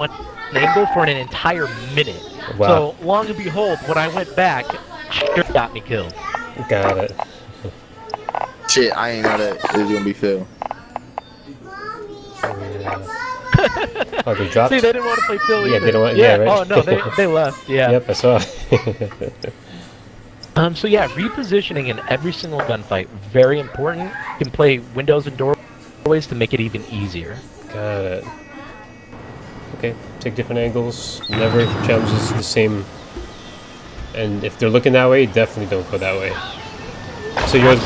angle for an entire minute. Wow. So, long and behold, when I went back, sure got me killed. Got it. Shit, I ain't know that it was gonna be Phil. Oh, they dropped? See, they didn't want to play Phil either. Yeah, they don't want, yeah, right? oh no, they left, yeah. Yep, I saw. So yeah, repositioning in every single gunfight, very important. You can play windows and doorways to make it even easier. Got it. Okay, take different angles. Never challenges the same. And if they're looking that way, definitely don't go that way. So you're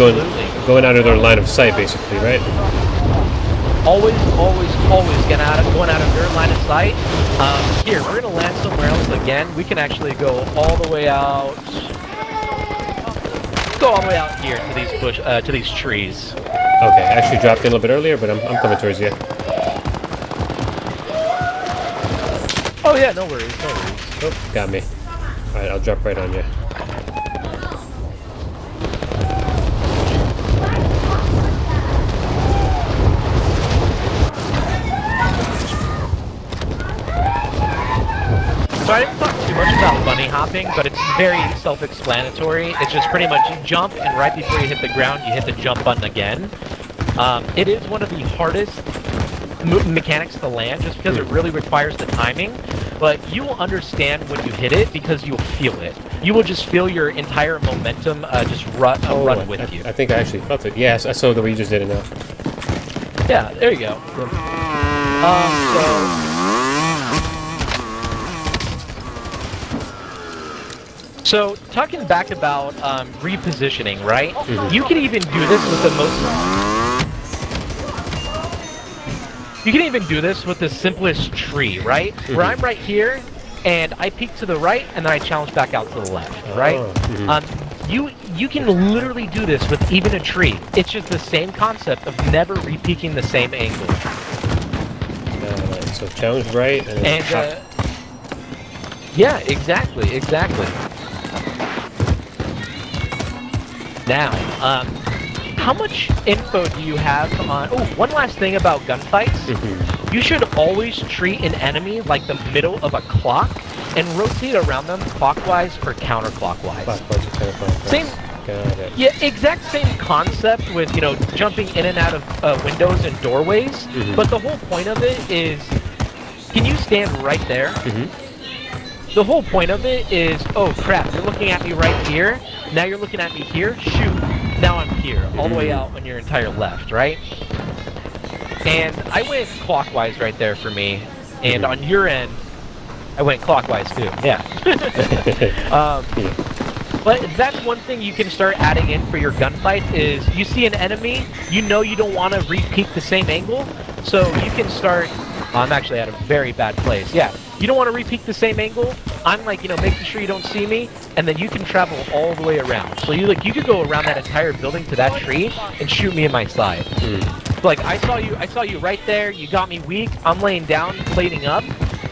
going out of their line of sight, basically, right? Always going out of their line of sight. Here, we're gonna land somewhere else again. We can actually go all the way out. Go all the way out here to these to these trees. Okay, I actually dropped in a little bit earlier, but I'm coming towards you. Oh yeah, no worries, no worries. Oh, got me. Alright, I'll drop right on you. So I didn't talk too much about bunny hopping, but it's very self-explanatory. It's just pretty much you jump, and right before you hit the ground, you hit the jump button again. It is one of the hardest mechanics to land, just because it really requires the timing. But you will understand when you hit it because you'll feel it. You will just feel your entire momentum just run with you. I think I actually felt it. Yes, I saw the way you just did it now. Yeah, there you go. So talking back about repositioning, right? Mm-hmm. You can even do this with the You can even do this with the simplest tree, right? Mm-hmm. Where I'm right here, and I peek to the right, and then I challenge back out to the left, right? Mm-hmm. You can literally do this with even a tree. It's just the same concept of never re-peeking the same angle. So challenge right, and yeah, exactly. Now, how much info do you have on... Oh, one last thing about gunfights. Mm-hmm. You should always treat an enemy like the middle of a clock and rotate around them clockwise or counterclockwise. Clockwise or counterclockwise. Same. Got it. Yeah, exact same concept with, jumping in and out of windows and doorways. Mm-hmm. But the whole point of it is... Can you stand right there? Mm-hmm. The whole point of it is, oh crap, you're looking at me right here. Now you're looking at me here. Shoot. Now I'm here, all the way out on your entire left, right? And I went clockwise right there for me. And on your end, I went clockwise too. Yeah. But that's one thing you can start adding in for your gunfight is you see an enemy, you know you don't want to repeat the same angle, so you can start... I'm actually at a very bad place. Yeah, you don't want to repeat the same angle. I'm like, making sure you don't see me, and then you can travel all the way around. So you could go around that entire building to that tree and shoot me in my side. Like I saw you right there. You got me weak. I'm laying down, plating up,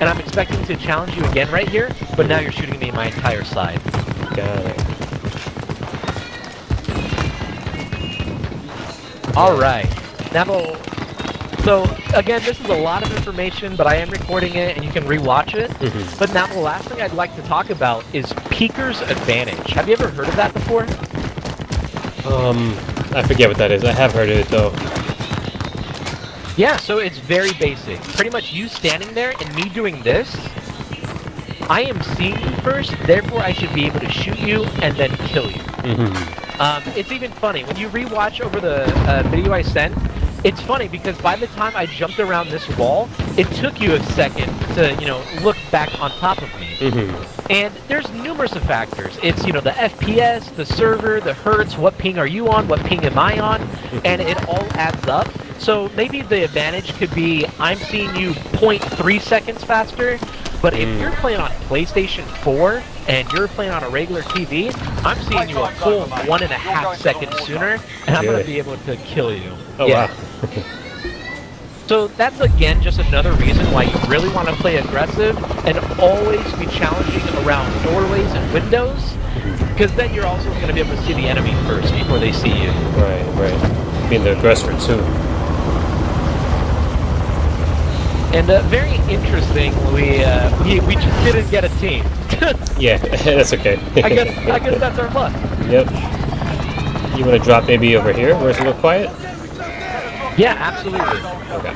and I'm expecting to challenge you again right here. But now you're shooting me in my entire side. Got it. All right. Now. So, again, this is a lot of information, but I am recording it, and you can rewatch it. Mm-hmm. But now the last thing I'd like to talk about is Peeker's Advantage. Have you ever heard of that before? I forget what that is. I have heard of it, though. Yeah, so it's very basic. Pretty much you standing there and me doing this. I am seeing you first, therefore I should be able to shoot you and then kill you. Mm-hmm. It's even funny. When you rewatch over the video I sent, it's funny because by the time I jumped around this wall, it took you a second to, look back on top of me. Mm-hmm. And there's numerous of factors. It's, the FPS, the server, the hertz, what ping are you on, what ping am I on, and it all adds up. So maybe the advantage could be I'm seeing you 0.3 seconds faster, but if you're playing on PlayStation 4 and you're playing on a regular TV, I'm seeing you a full 1.5 seconds sooner, and I'm going to be able to kill you. Oh, wow. So that's, again, just another reason why you really want to play aggressive and always be challenging around doorways and windows, because then you're also going to be able to see the enemy first before they see you. Right. Being the aggressor, too. And very interesting, we just didn't get a team. Yeah, that's okay. I guess that's our luck. Yep. You want to drop maybe over here where it's a little quiet? Yeah, absolutely. Okay.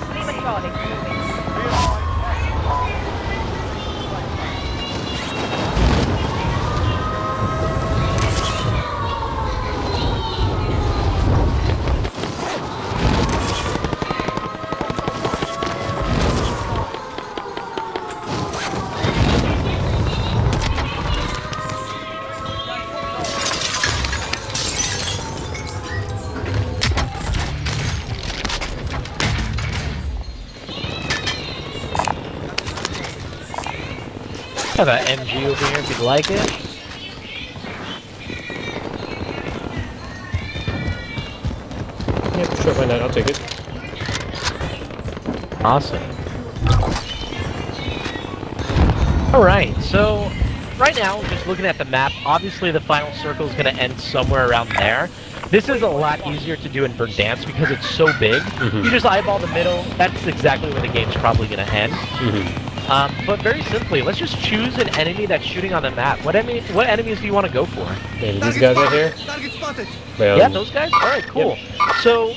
Have an MG over here if you'd like it. Yeah, sure, why not? I'll take it. Awesome. Alright, so right now, just looking at the map, obviously the final circle is going to end somewhere around there. This is a lot easier to do in Verdansk because it's so big. You just eyeball the middle, that's exactly where the game's probably going to end. But very simply, let's just choose an enemy that's shooting on the map. What enemies do you want to go for? Maybe these guys right here? Yeah, those guys? Alright, cool. Yep. So,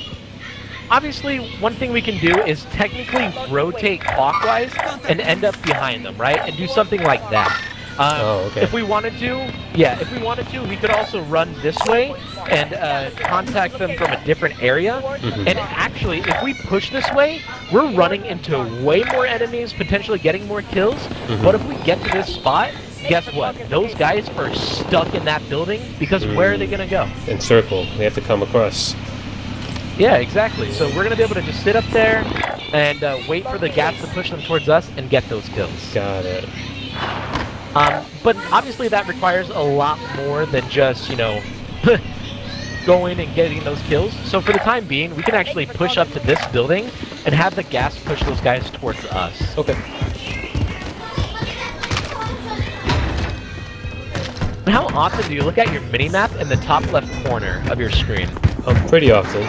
obviously, one thing we can do is technically rotate clockwise and end up behind them, right? And do something like that. Okay. If we wanted to, we could also run this way and contact them from a different area. And actually, if we push this way, we're running into way more enemies, potentially getting more kills. But if we get to this spot, guess what? Those guys are stuck in that building because where are they going to go? In circle. They have to come across. Yeah, exactly. So we're going to be able to just sit up there and wait for the gas to push them towards us and get those kills. Got it. But obviously that requires a lot more than just, you know, going and getting those kills. So for the time being, we can actually push up to this building and have the gas push those guys towards us. Okay. How often do you look at your mini-map in the top left corner of your screen? Pretty often.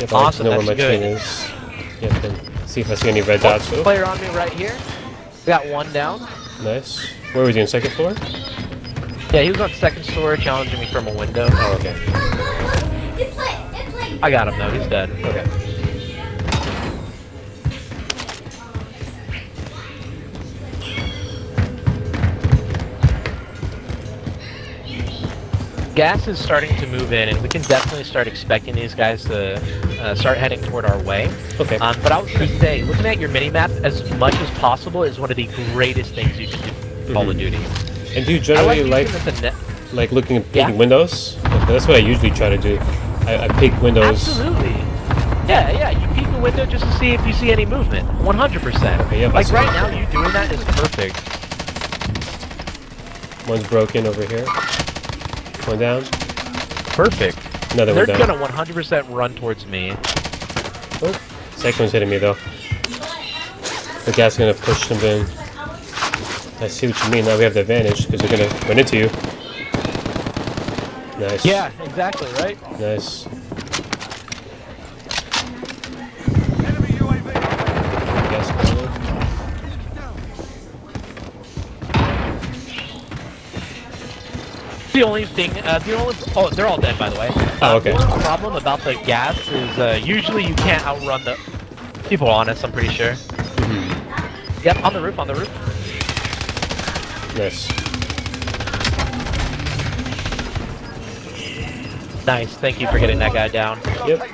Yep, I awesome, like to know that's where my good. team is. Yep, and see if I see any red dots. Oh. Player on me right here. Got one down. Nice. Where was he, in second floor? Yeah, he was on second floor challenging me from a window. Oh, okay. I got him though, he's dead. Okay. Gas is starting to move in, and we can definitely start expecting these guys to start heading toward our way. Okay. But I was going to say, looking at your mini-map as much as possible is one of the greatest things you can do in Call of Duty. And do you generally like looking at peeking windows? That's what I usually try to do. I peek windows. Absolutely. Yeah, you peek a window just to see if you see any movement. 100%. Okay, yeah, like right now, you doing that is perfect. One's broken over here. One down. Perfect. Another one down. They're gonna 100% run towards me. Oh, second one's hitting me though. The guy's gonna push them in. I see what you mean. Now we have the advantage because they're gonna run into you. Nice. Yeah, exactly, right? Nice. Gas coming. The only thing, oh, they're all dead, by the way. Oh, okay. The only problem about the gas is usually you can't outrun the people on us, I'm pretty sure. Yep, on the roof, Nice. Nice, thank you for getting that guy down. Yep.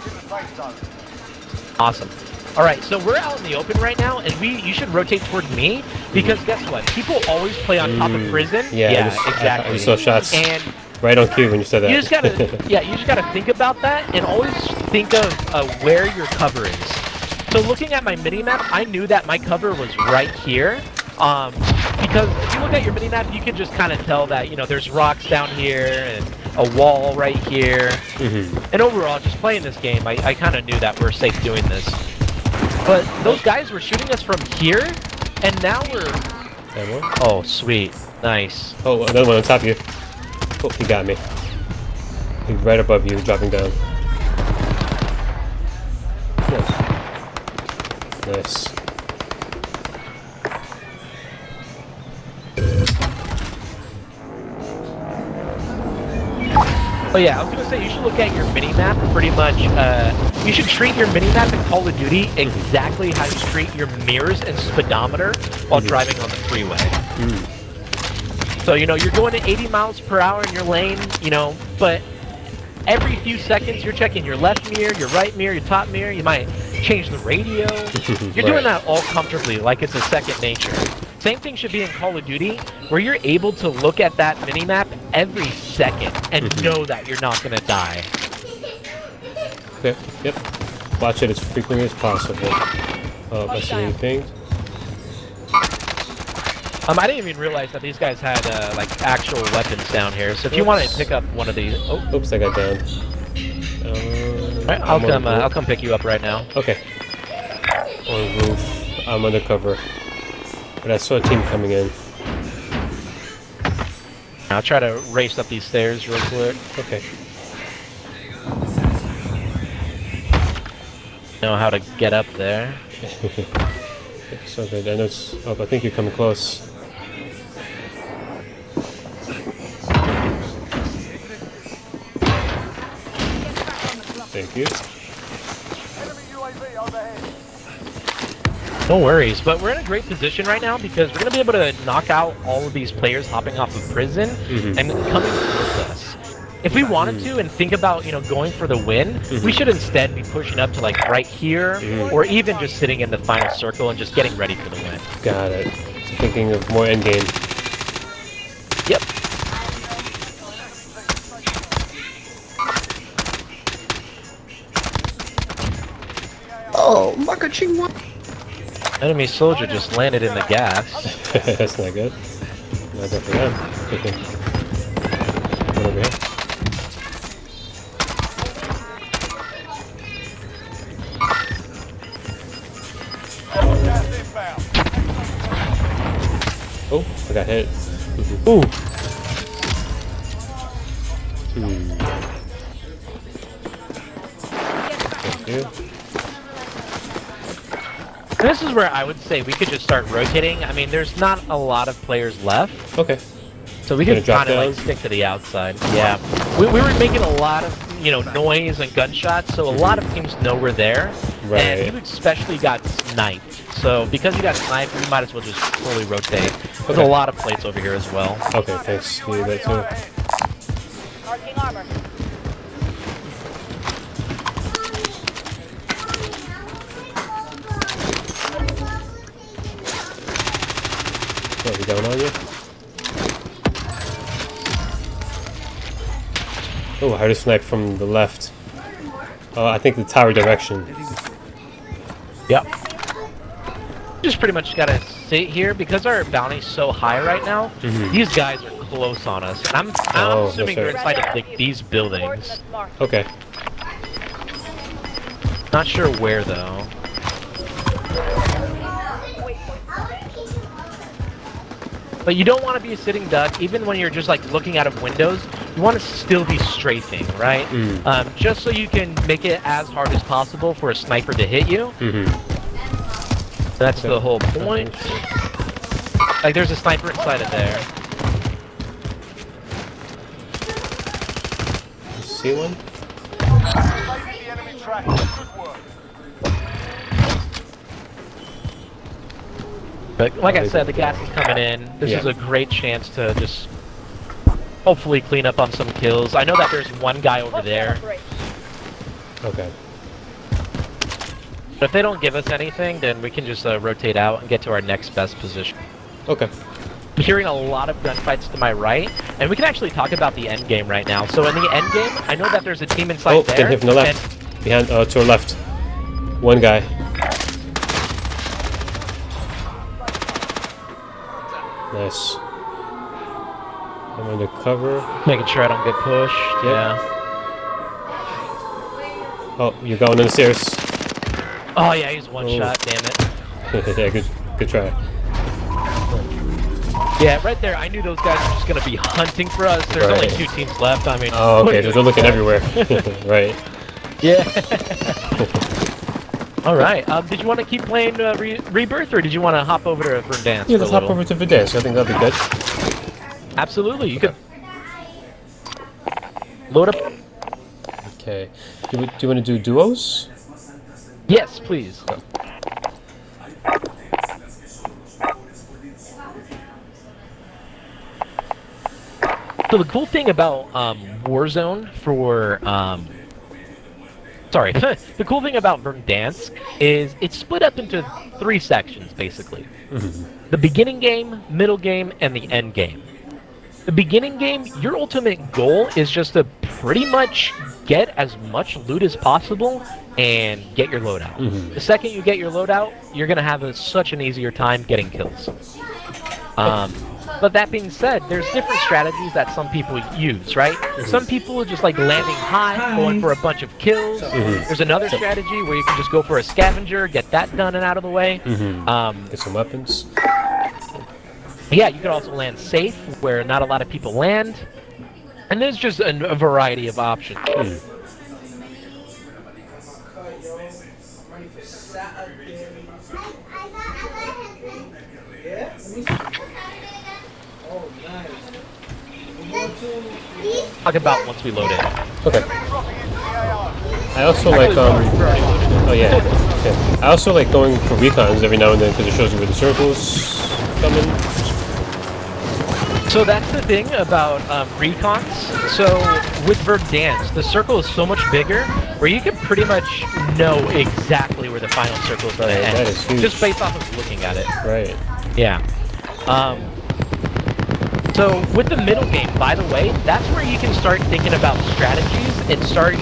Awesome. Alright, so we're out in the open right now, and you should rotate toward me, because guess what? People always play on top of prison. Yeah, exactly. I saw shots and right on cue when you said that. You just gotta, you just gotta think about that, and always think of where your cover is. So looking at my mini-map, I knew that my cover was right here, because if you look at your mini-map, you can just kind of tell that, you know, there's rocks down here, and a wall right here. And overall, just playing this game, I kind of knew that we're safe doing this. But those guys were shooting us from here, and now we're... Oh, sweet. Nice. Oh, another one on top of you. Oh, he got me. He's right above you, dropping down. Nice. Oh yeah, I was gonna say you should look at your mini-map pretty much, you should treat your mini-map in Call of Duty exactly how you treat your mirrors and speedometer while driving on the freeway. So, you know, you're going at 80 miles per hour in your lane, you know, but every few seconds you're checking your left mirror, your right mirror, your top mirror, you might change the radio. You're doing that all comfortably, like it's a second nature. Same thing should be in Call of Duty, where you're able to look at that mini-map every second and know that you're not going to die. Okay, yep. Watch it as frequently as possible. Oh, I see anything. I didn't even realize that these guys had, like, actual weapons down here, so if you want to pick up one of these... Oh. Oops, I got down. Alright, I'll come pick you up right now. Okay. On the roof. I'm undercover. But I saw a team coming in. I'll try to race up these stairs real quick. Okay. Know how to get up there. So good. I know it's up. I think you're coming close. Thank you. No worries, but we're in a great position right now because we're going to be able to knock out all of these players hopping off of prison and coming towards us. If we wanted to and think about, you know, going for the win, we should instead be pushing up to like right here or even just sitting in the final circle and just getting ready for the win. Got it. So thinking of more endgame. Yep. Oh, Makaching one. Enemy soldier just landed in the gas. That's not good. Not good for them. Okay. One over here. Oh, I got hit. Ooh. Thank you. This is where I would say we could just start rotating. I mean, there's not a lot of players left. Okay. So we can kind of like stick to the outside. Yeah. We were making a lot of, you know, noise and gunshots, so a lot of teams know we're there. Right. And you especially got sniped. So because you got sniped, we might as well just fully rotate. There's a lot of plates over here as well. Okay, thanks. You need that too. Marking armor. What, we going on you? Oh, I heard a snipe from the left. I think the tower direction. Yep. Just pretty much gotta sit here because our bounty's so high right now. These guys are close on us, and I'm assuming they're inside of like, these buildings. Okay. Not sure where though. But you don't want to be a sitting duck, even when you're just like looking out of windows. You want to still be strafing, right? Just so you can make it as hard as possible for a sniper to hit you. That's the whole point. Like, there's a sniper inside of there. You see one? But like I said, the gas is coming in. This is a great chance to just hopefully clean up on some kills. I know that there's one guy over there. Okay. But if they don't give us anything, then we can just rotate out and get to our next best position. Okay. I'm hearing a lot of gunfights to my right, and we can actually talk about the end game right now. So in the end game, I know that there's a team inside there. Oh, hit from the left. Behind, to our left. One guy. Nice. I'm under cover. Making sure I don't get pushed. Yep. Yeah. Oh, you're going down the stairs. Oh yeah, he's one shot. Damn it. Yeah, good try. Yeah, right there. I knew those guys were just gonna be hunting for us. There's only 2 teams left. I mean. Oh, okay. They're looking everywhere. Right. Yeah. All right. Did you want to keep playing Rebirth, or did you want to hop over to Verdansk? Yeah, let's hop over to Verdansk. I think that'd be good. Absolutely. You could. Load up. Okay. Do you want to do duos? Yes, please. So the cool thing about Warzone for sorry, the cool thing about Verdansk is it's split up into 3 sections basically. The beginning game, middle game, and the end game. The beginning game, your ultimate goal is just to pretty much get as much loot as possible and get your loadout. The second you get your loadout, you're gonna have such an easier time getting kills. But that being said, there's different strategies that some people use, right? Some people just like landing high, going for a bunch of kills. There's another strategy where you can just go for a scavenger, get that done and out of the way. Get some weapons. Yeah, you can also land safe, where not a lot of people land. And there's just a variety of options. Talk about once we load in. Okay. I also like oh yeah. Okay. I also like going for recons every now and then because it shows you where the circles come in. So that's the thing about recons. So with Verdansk, the circle is so much bigger where you can pretty much know exactly where the final circle is going to end. That is huge. Just based off of looking at it. Right. Yeah. So with the middle game, by the way, that's where you can start thinking about strategies and start,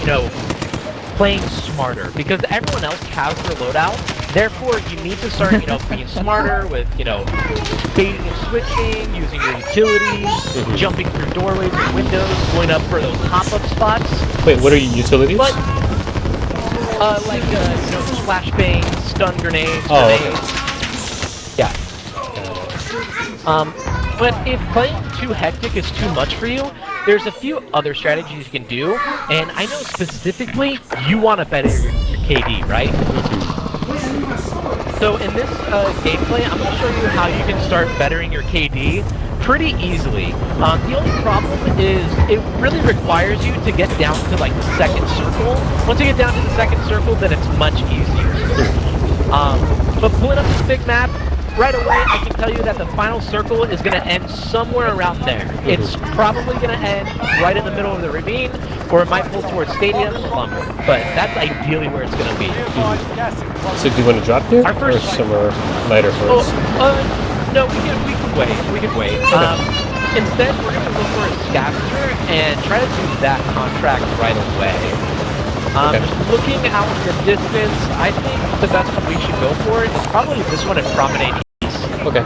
playing smarter. Because everyone else has their loadout. Therefore, you need to start, being smarter with, baiting and switching, using your utilities, jumping through doorways and windows, going up for those pop-up spots. Wait, what are your utilities? But, like, flashbangs, stun grenades, grenades. Okay. Yeah. But if playing too hectic is too much for you, there's a few other strategies you can do, and I know specifically you want to better your KD, right? So in this gameplay, I'm going to show you how you can start bettering your KD pretty easily. The only problem is it really requires you to get down to like the second circle. Once you get down to the second circle, then it's much easier. But pulling up this big map, right away, I can tell you that the final circle is going to end somewhere around there. It's probably going to end right in the middle of the ravine, or it might pull towards stadium or lumber. But that's ideally where it's going to be. So do you want to drop there, or somewhere lighter for us? No, we can wait. We can wait. Instead, we're going to look for a scavenger and try to do that contract right away. Just looking out in the distance, I think the best one we should go for is probably this one in Promenade East. Okay.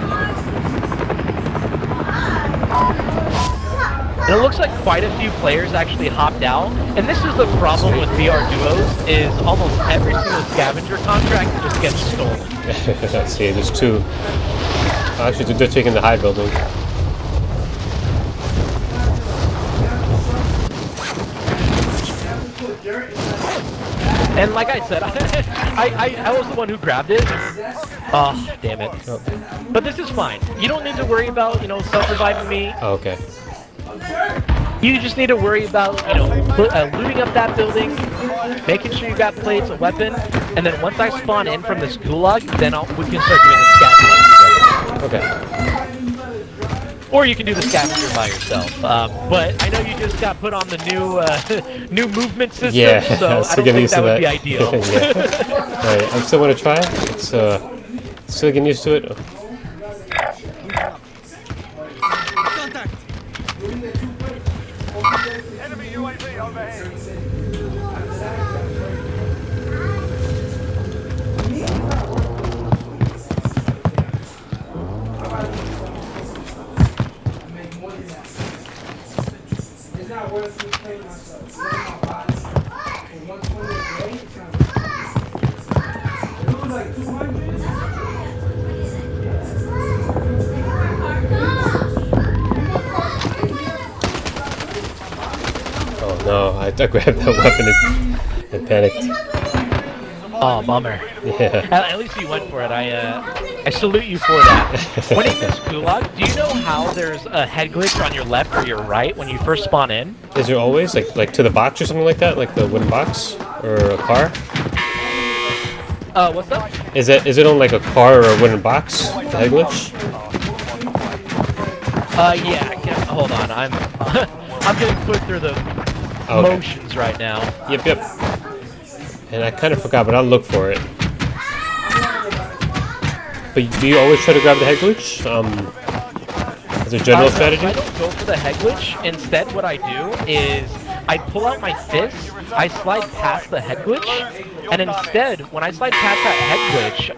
And it looks like quite a few players actually hopped out, and this is the problem with VR duos, is almost every single scavenger contract just gets stolen. Let's see, there's 2. Actually, they're taking the high building. And like I said, I was the one who grabbed it. Oh, damn it. Oh. But this is fine. You don't need to worry about, self-reviving me. Oh, okay. You just need to worry about, looting up that building, making sure you got plates, a weapon, and then once I spawn in from this gulag, then we can start doing the scavenger together. Okay. Or you can do the scavenger by yourself. But I know you just got put on the new movement system, Yeah, so I don't think that would be ideal. Alright, I still want to try. It's still getting used to it. Enemy UAV overhead. Oh no, I grabbed that weapon and panicked. Oh, bummer. Yeah. At least you went for it. I salute you for that. When in this gulag, do you know how there's a head glitch on your left or your right when you first spawn in? Is there always like to the box or something like that, like the wooden box or a car? What's up? Is it on like a car or a wooden box? The head glitch? Yeah. I can't, hold on. I'm I'm getting put through the motions right now. Yep. And I kind of forgot, but I'll look for it. But do you always try to grab the head glitch? As a general strategy? I don't go for the head glitch. Instead, what I do is I pull out my fist, I slide past the head glitch, and instead, when I slide past that head glitch,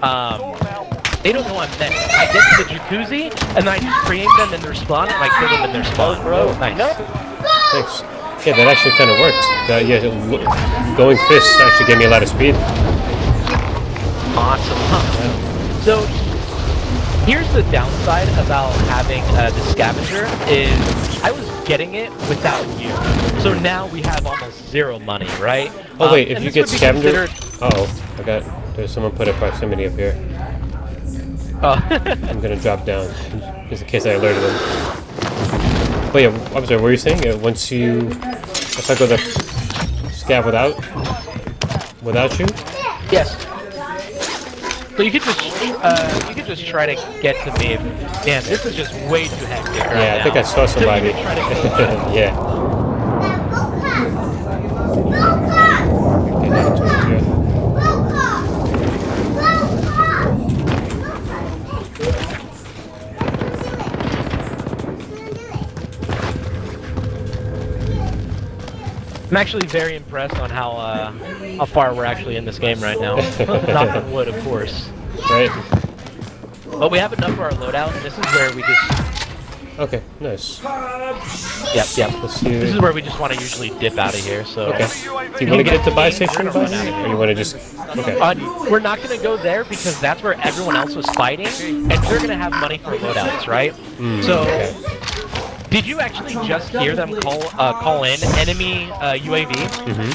they don't know I'm there. I get to the jacuzzi, and then I just pre-aim them in their spawn, and I kill them in their spawn. Bro, nice. Thanks. Yeah, that actually kind of worked. Going fists actually gave me a lot of speed. Awesome. So, here's the downside about having the scavenger is I was getting it without you. So now we have almost zero money, right? Oh wait, if you get scavenger... there's someone put a proximity up here. Oh. I'm gonna drop down, just in case I alerted them. But yeah, I'm sorry, what were you saying? If I go the scav without you? Yes. So you could just try to get to me. Damn, this is just way too hectic right now. Yeah, I think I saw somebody. Yeah. I'm actually very impressed on how far we're actually in this game right now. Knock on wood, of course. Right. But we have enough for our loadout, and this is where we just... Okay, nice. Yep. Let's see. This is where we just want to usually dip out of here, so... Okay. Do you want to get the buy station, or you want to just... Okay. We're not going to go there because that's where everyone else was fighting, and they're going to have money for loadouts, right? Okay. Did you actually just hear them call in enemy UAV? Mm-hmm.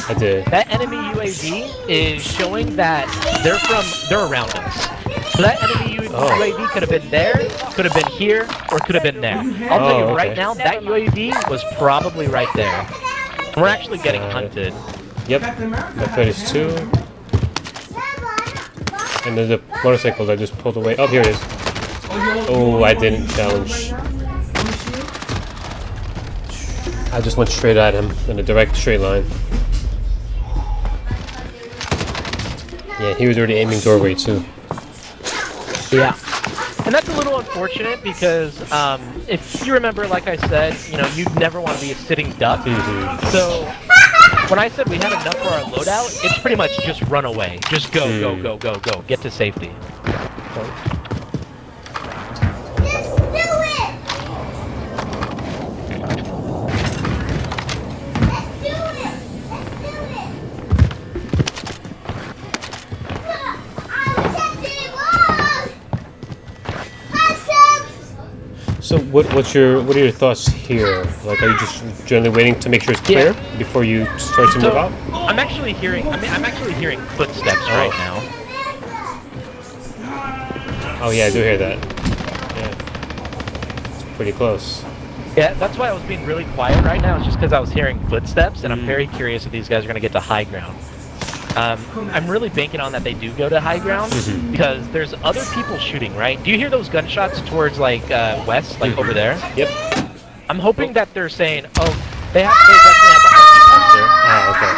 I did. That enemy UAV is showing that they're around us. So that enemy UAV could have been there, could have been here, or could have been there. I'll tell you right now, that UAV was probably right there. We're actually getting hunted. Yep. That is two. And there's a motorcycle that just pulled away. Oh, here it is. Oh, I didn't challenge. I just went straight at him in a direct straight line. Yeah, he was already aiming doorway too. Yeah. And that's a little unfortunate because if you remember, like I said, you never want to be a sitting duck. Mm-hmm. So when I said we had enough for our loadout, it's pretty much just run away. Just go, go. Get to safety. So what are your thoughts here? Like, are you just generally waiting to make sure it's clear before you start to move out? I'm actually hearing footsteps right now. Oh yeah, I do hear that. Yeah, it's pretty close. Yeah, that's why I was being really quiet right now. It's just because I was hearing footsteps, and I'm very curious if these guys are going to get to high ground. I'm really banking on that they do go to high ground because there's other people shooting, right? Do you hear those gunshots towards like west, like over there? Yep. I'm hoping that they're saying, oh, they definitely have a heartbeat sensor. Ah, okay.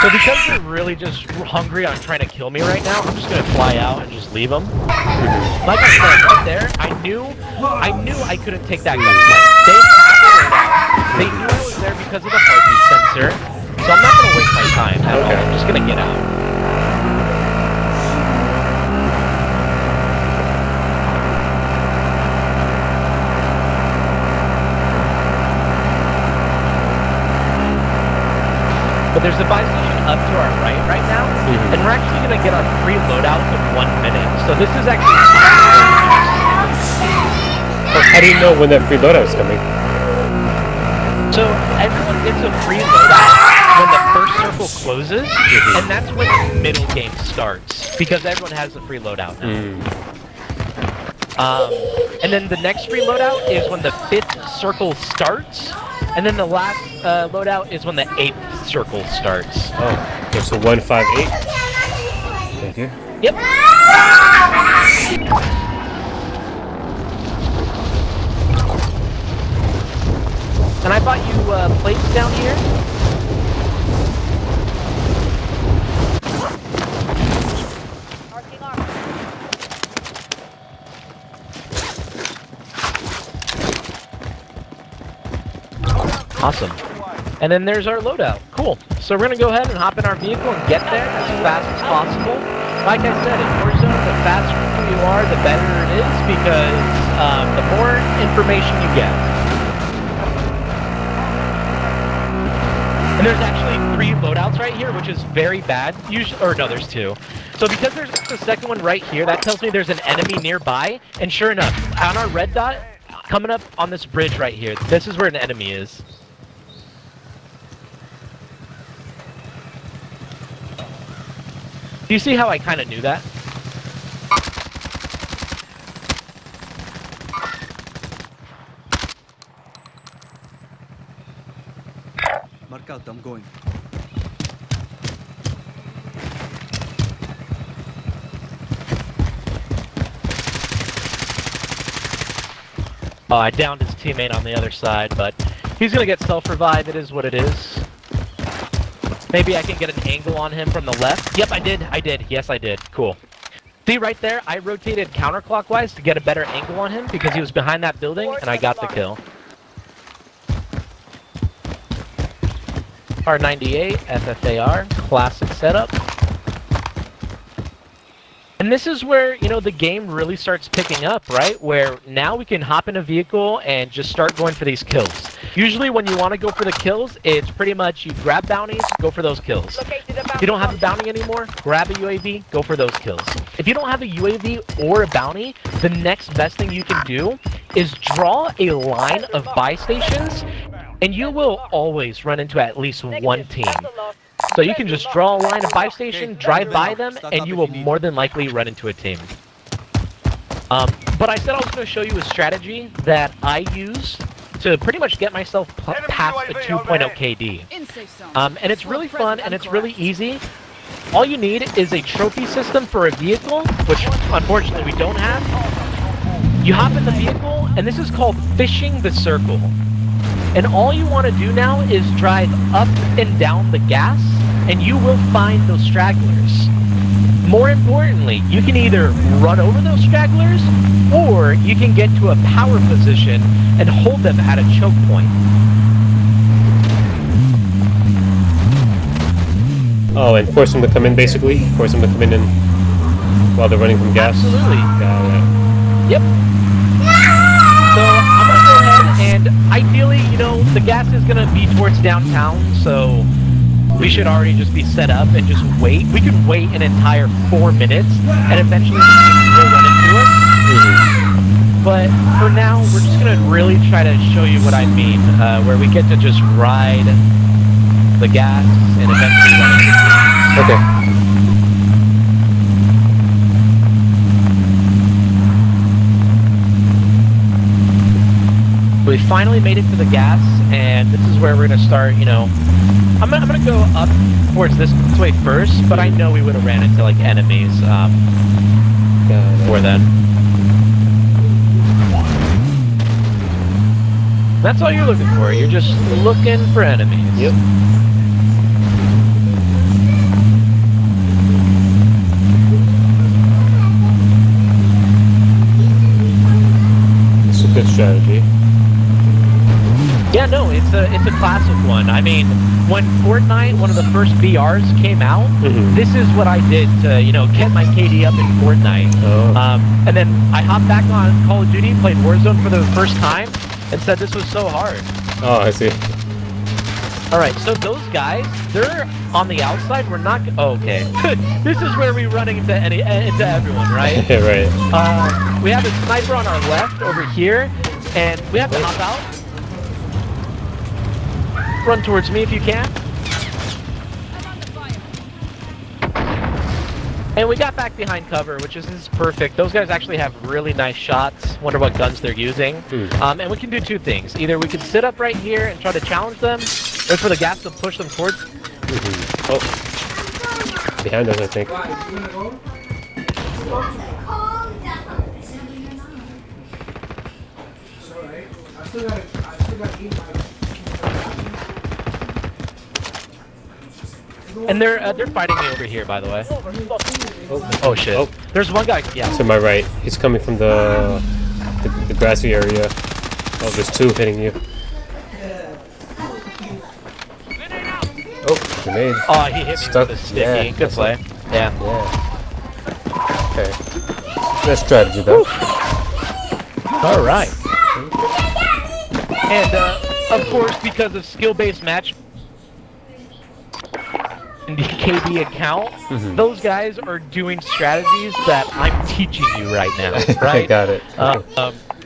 So because they're really just hungry on trying to kill me right now, I'm just gonna fly out and just leave them. Like I said, right there, I knew I couldn't take that gunfight. They knew I was there because of the heartbeat sensor, so I'm not gonna waste my time at all. I'm just gonna get out. But there's a buy station up to our right now, and we're actually going to get our free loadout in 1 minute. So this is actually How do you know when that free loadout is coming? So everyone gets a free loadout when the first circle closes, and that's when the middle game starts, because everyone has a free loadout now. And then the next free loadout is when the 5th circle starts, and then the last loadout is when the 8th circle starts. Oh, okay, so 1, 5, 8. Thank you. Yep. And I bought you plates down here. Marking armor. Awesome. And then there's our loadout. Cool. So we're gonna go ahead and hop in our vehicle and get there as fast as possible. Like I said, in Warzone, the faster you are, the better it is, because the more information you get. And there's actually 3 loadouts right here, which is very bad. Usually, or no, there's 2. So because there's the second one right here, that tells me there's an enemy nearby. And sure enough, on our red dot, coming up on this bridge right here, this is where an enemy is. Do you see how I kind of knew that? Mark out, I'm going. Oh, I downed his teammate on the other side, but he's gonna get self-revive. It is what it is. Maybe I can get an angle on him from the left. Yep, I did. Yes, I did. Cool. See right there, I rotated counterclockwise to get a better angle on him because he was behind that building, and I got the kill. R98, FFAR, classic setup. And this is where, you know, the game really starts picking up, right? Where now we can hop in a vehicle and just start going for these kills. Usually when you want to go for the kills, it's pretty much you grab bounties, go for those kills. If you don't have a bounty anymore, grab a UAV, go for those kills. If you don't have a UAV or a bounty, the next best thing you can do is draw a line of buy stations, and you will always run into at least one team. So you can just draw a line of buy station, drive by them, and you will more than likely run into a team. But I said I was going to show you a strategy that I use to pretty much get myself past a 2.0 KD. And it's really fun and it's really easy. All you need is a trophy system for a vehicle, which unfortunately we don't have. You hop in the vehicle, and this is called fishing the circle. And all you want to do now is drive up and down the gas, and you will find those stragglers. More importantly, you can either run over those stragglers, or you can get to a power position and hold them at a choke point. Oh, and force them to come in, basically? Force them to come in while they're running from gas? Absolutely. Got it. Yep. So I'm gonna go ahead and ideally, you know, the gas is gonna be towards downtown, so we should already just be set up and just wait. We could wait an entire 4 minutes, and eventually the team will run into us. But for now, we're just gonna really try to show you what I mean, where we get to just ride the gas and eventually run into teams. Okay. We finally made it to the gas, and this is where we're gonna start, you know. I'm gonna go up towards this way first, but I know we would have ran into like enemies before then. That's all you're looking for. You're just looking for enemies. Yep. It's a good strategy. Yeah, no, it's a classic one. I mean, when Fortnite, one of the first BRs came out, this is what I did to, you know, get my KD up in Fortnite. Oh. And then I hopped back on Call of Duty, played Warzone for the first time, and said this was so hard. Oh, I see. All right, so those guys, they're on the outside. We're not. Okay, this is where we're running into everyone, right? Right. We have a sniper on our left over here, and we have to hop out. Run towards me if you can. And we got back behind cover, which is perfect. Those guys actually have really nice shots. Wonder what guns they're using. And we can do two things. Either we can sit up right here and try to challenge them, wait for the gas to push them towards. Oh, behind us, I think. And they're fighting me over here, by the way. Oh shit. Oh. There's one guy. Yeah. To my right. He's coming from the grassy area. Oh, there's two hitting you. Oh, grenade. Oh, he hit me Stuck. with a sticky. Yeah, Good play. Yeah. Okay. Nice strategy, though. All right. And of course, because of skill-based match and the KD account, those guys are doing strategies that I'm teaching you right now. Right? I got it.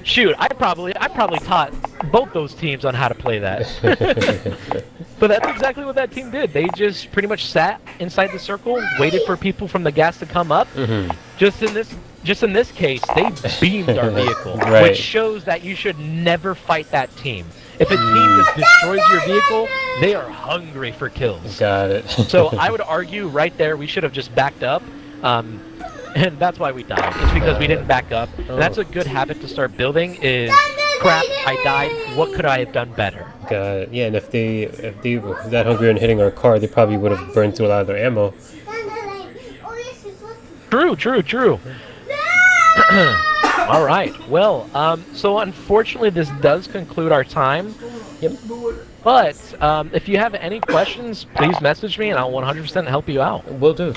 Shoot, I probably taught both those teams on how to play that. But that's exactly what that team did. They just pretty much sat inside the circle, waited for people from the gas to come up. Just in this case, they beamed our vehicle, Right. which shows that you should never fight that team. If a team just destroys your vehicle, they are hungry for kills. Got it. So I would argue right there we should have just backed up. And that's why we died. It's because we didn't back up. And that's a good habit to start building is, crap, I died, what could I have done better? Got it. Yeah, and if they were that hungry and hitting our car, they probably would have burned through a lot of their ammo. True. All right. Well, so unfortunately this does conclude our time. Yep. But if you have any questions, please message me and I'll 100% help you out. Will do.